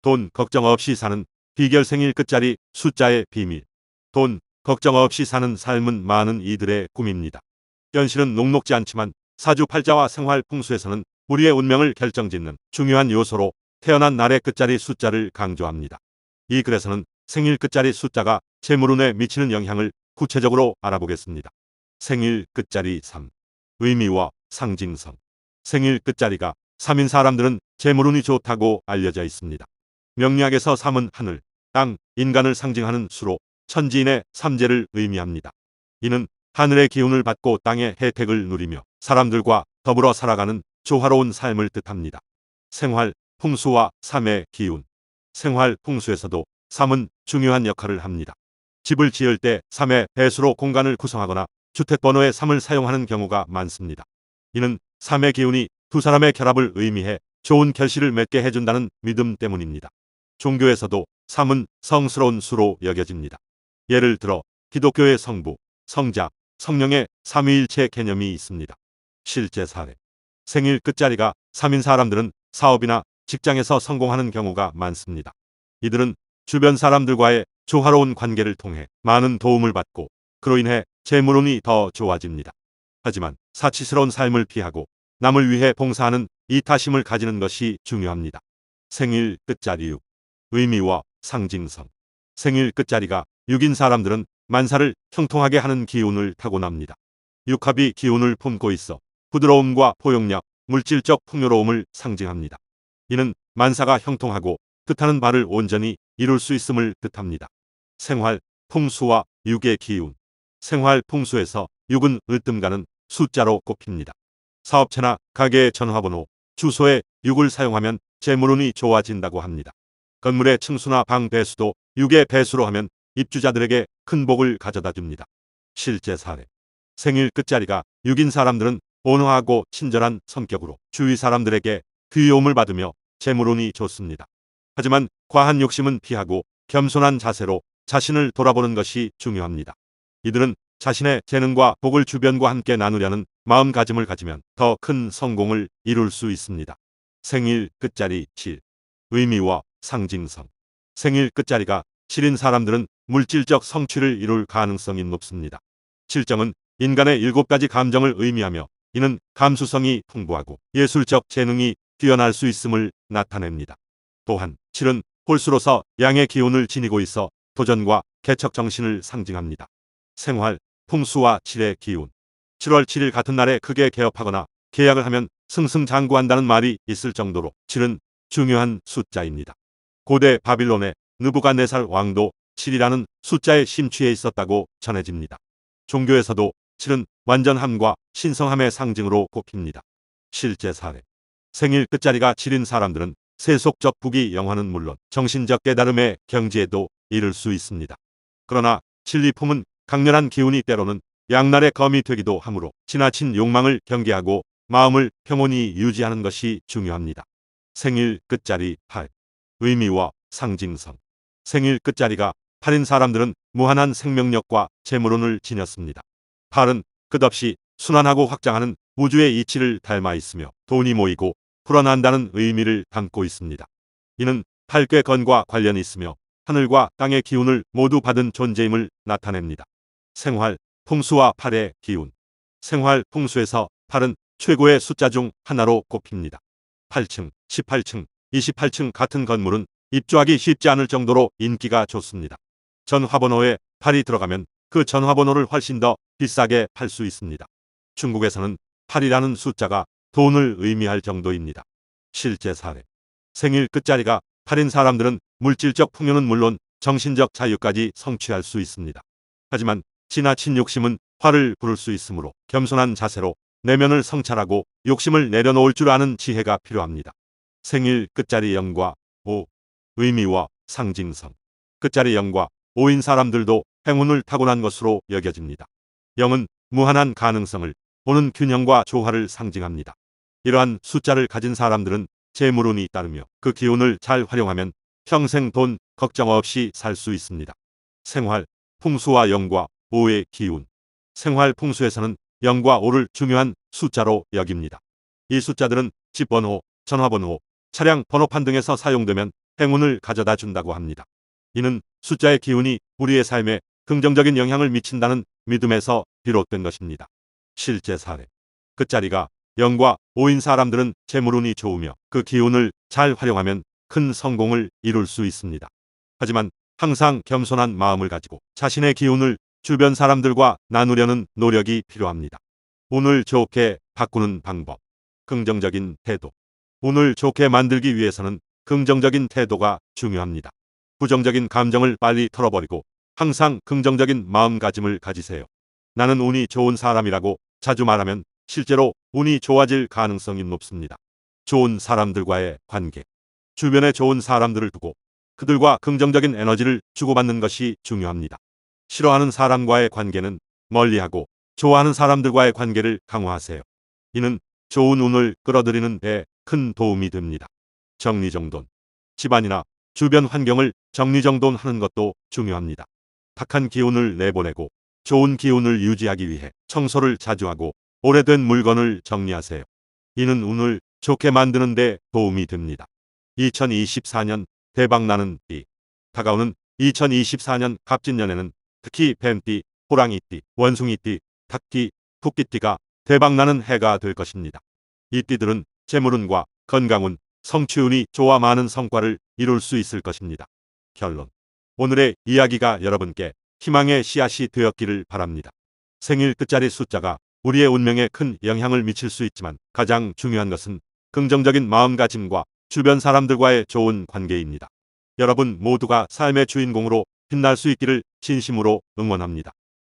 돈 걱정 없이 사는 비결 생일 끝자리 숫자의 비밀. 돈 걱정 없이 사는 삶은 많은 이들의 꿈입니다. 현실은 녹록지 않지만 사주팔자와 생활 풍수에서는 우리의 운명을 결정짓는 중요한 요소로 태어난 날의 끝자리 숫자를 강조합니다. 이 글에서는 생일 끝자리 숫자가 재물운에 미치는 영향을 구체적으로 알아보겠습니다. 생일 끝자리 3. 의미와 상징성. 생일 끝자리가 3인 사람들은 재물운이 좋다고 알려져 있습니다. 명리학에서 3은 하늘, 땅, 인간을 상징하는 수로 천지인의 삼재를 의미합니다. 이는 하늘의 기운을 받고 땅의 혜택을 누리며 사람들과 더불어 살아가는 조화로운 삶을 뜻합니다. 생활, 풍수와 3의 기운. 생활, 풍수에서도 3은 중요한 역할을 합니다. 집을 지을 때 3의 배수로 공간을 구성하거나 주택번호의 3을 사용하는 경우가 많습니다. 이는 3의 기운이 두 사람의 결합을 의미해 좋은 결실을 맺게 해준다는 믿음 때문입니다. 종교에서도 3은 성스러운 수로 여겨집니다. 예를 들어 기독교의 성부, 성자, 성령의 삼위일체 개념이 있습니다. 실제 사례. 생일 끝자리가 3인 사람들은 사업이나 직장에서 성공하는 경우가 많습니다. 이들은 주변 사람들과의 조화로운 관계를 통해 많은 도움을 받고 그로 인해 재물운이 더 좋아집니다. 하지만 사치스러운 삶을 피하고 남을 위해 봉사하는 이타심을 가지는 것이 중요합니다. 생일 끝자리 6. 의미와 상징성. 생일 끝자리가 6인 사람들은 만사를 형통하게 하는 기운을 타고납니다. 육합이 기운을 품고 있어 부드러움과 포용력, 물질적 풍요로움을 상징합니다. 이는 만사가 형통하고 뜻하는 바를 온전히 이룰 수 있음을 뜻합니다. 생활, 풍수와 6의 기운. 생활 풍수에서 6은 으뜸가는 숫자로 꼽힙니다. 사업체나 가게의 전화번호, 주소에 6을 사용하면 재물운이 좋아진다고 합니다. 건물의 층수나 방 배수도 6의 배수로 하면 입주자들에게 큰 복을 가져다 줍니다. 실제 사례. 생일 끝자리가 6인 사람들은 온화하고 친절한 성격으로 주위 사람들에게 귀여움을 받으며 재물운이 좋습니다. 하지만 과한 욕심은 피하고 겸손한 자세로 자신을 돌아보는 것이 중요합니다. 이들은 자신의 재능과 복을 주변과 함께 나누려는 마음가짐을 가지면 더 큰 성공을 이룰 수 있습니다. 생일 끝자리 7. 의미와 상징성. 생일 끝자리가 7인 사람들은 물질적 성취를 이룰 가능성이 높습니다. 7정은 인간의 7가지 감정을 의미하며 이는 감수성이 풍부하고 예술적 재능이 뛰어날 수 있음을 나타냅니다. 또한 7은 홀수로서 양의 기운을 지니고 있어 도전과 개척 정신을 상징합니다. 생활, 풍수와 7의 기운. 7월 7일 같은 날에 크게 개업하거나 계약을 하면 승승장구한다는 말이 있을 정도로 7은 중요한 숫자입니다. 고대 바빌론의 느부갓네살 왕도 7이라는 숫자에 심취해 있었다고 전해집니다. 종교에서도 7은 완전함과 신성함의 상징으로 꼽힙니다. 실제 사례. 생일 끝자리가 7인 사람들은 세속적 부귀 영화는 물론 정신적 깨달음의 경지에도 이를 수 있습니다. 그러나 7이 품은 강렬한 기운이 때로는 양날의 검이 되기도 하므로 지나친 욕망을 경계하고 마음을 평온히 유지하는 것이 중요합니다. 생일 끝자리 8. 의미와 상징성. 생일 끝자리가 8인 사람들은 무한한 생명력과 재물운을 지녔습니다. 8은 끝없이 순환하고 확장하는 우주의 이치를 닮아 있으며 돈이 모이고 불어난다는 의미를 담고 있습니다. 이는 8꾀건과 관련이 있으며 하늘과 땅의 기운을 모두 받은 존재임을 나타냅니다. 생활, 풍수와 8의 기운. 생활, 풍수에서 8은 최고의 숫자 중 하나로 꼽힙니다. 8층, 18층, 28층 같은 건물은 입주하기 쉽지 않을 정도로 인기가 좋습니다. 전화번호에 8이 들어가면 그 전화번호를 훨씬 더 비싸게 팔 수 있습니다. 중국에서는 8이라는 숫자가 돈을 의미할 정도입니다. 실제 사례. 생일 끝자리가 8인 사람들은 물질적 풍요는 물론 정신적 자유까지 성취할 수 있습니다. 하지만 지나친 욕심은 화를 부를 수 있으므로 겸손한 자세로 내면을 성찰하고 욕심을 내려놓을 줄 아는 지혜가 필요합니다. 생일 끝자리 0과 5. 의미와 상징성. 끝자리 0과 5인 사람들도 행운을 타고난 것으로 여겨집니다. 0은 무한한 가능성을, 5는 균형과 조화를 상징합니다. 이러한 숫자를 가진 사람들은 재물운이 따르며 그 기운을 잘 활용하면 평생 돈 걱정 없이 살 수 있습니다. 생활, 풍수와 0과 5의 기운. 생활 풍수에서는 0과 5를 중요한 숫자로 여깁니다. 이 숫자들은 집번호, 전화번호, 차량 번호판 등에서 사용되면 행운을 가져다 준다고 합니다. 이는 숫자의 기운이 우리의 삶에 긍정적인 영향을 미친다는 믿음에서 비롯된 것입니다. 실제 사례. 끝자리가 0과 5인 사람들은 재물운이 좋으며 그 기운을 잘 활용하면 큰 성공을 이룰 수 있습니다. 하지만 항상 겸손한 마음을 가지고 자신의 기운을 주변 사람들과 나누려는 노력이 필요합니다. 운을 좋게 바꾸는 방법. 긍정적인 태도. 운을 좋게 만들기 위해서는 긍정적인 태도가 중요합니다. 부정적인 감정을 빨리 털어버리고 항상 긍정적인 마음가짐을 가지세요. 나는 운이 좋은 사람이라고 자주 말하면 실제로 운이 좋아질 가능성이 높습니다. 좋은 사람들과의 관계. 주변에 좋은 사람들을 두고 그들과 긍정적인 에너지를 주고받는 것이 중요합니다. 싫어하는 사람과의 관계는 멀리하고 좋아하는 사람들과의 관계를 강화하세요. 이는 좋은 운을 끌어들이는 데 큰 도움이 됩니다. 정리정돈. 집안이나 주변 환경을 정리정돈하는 것도 중요합니다. 탁한 기운을 내보내고 좋은 기운을 유지하기 위해 청소를 자주 하고 오래된 물건을 정리하세요. 이는 운을 좋게 만드는 데 도움이 됩니다. 2024년 대박나는 띠. 다가오는 2024년 갑진년에는 특히 뱀띠, 호랑이띠, 원숭이띠, 닭띠, 토끼띠가 대박나는 해가 될 것입니다. 이 띠들은 재물운과 건강운, 성취운이 좋아 많은 성과를 이룰 수 있을 것입니다. 결론. 오늘의 이야기가 여러분께 희망의 씨앗이 되었기를 바랍니다. 생일 끝자리 숫자가 우리의 운명에 큰 영향을 미칠 수 있지만 가장 중요한 것은 긍정적인 마음가짐과 주변 사람들과의 좋은 관계입니다. 여러분 모두가 삶의 주인공으로 빛날 수 있기를 진심으로 응원합니다.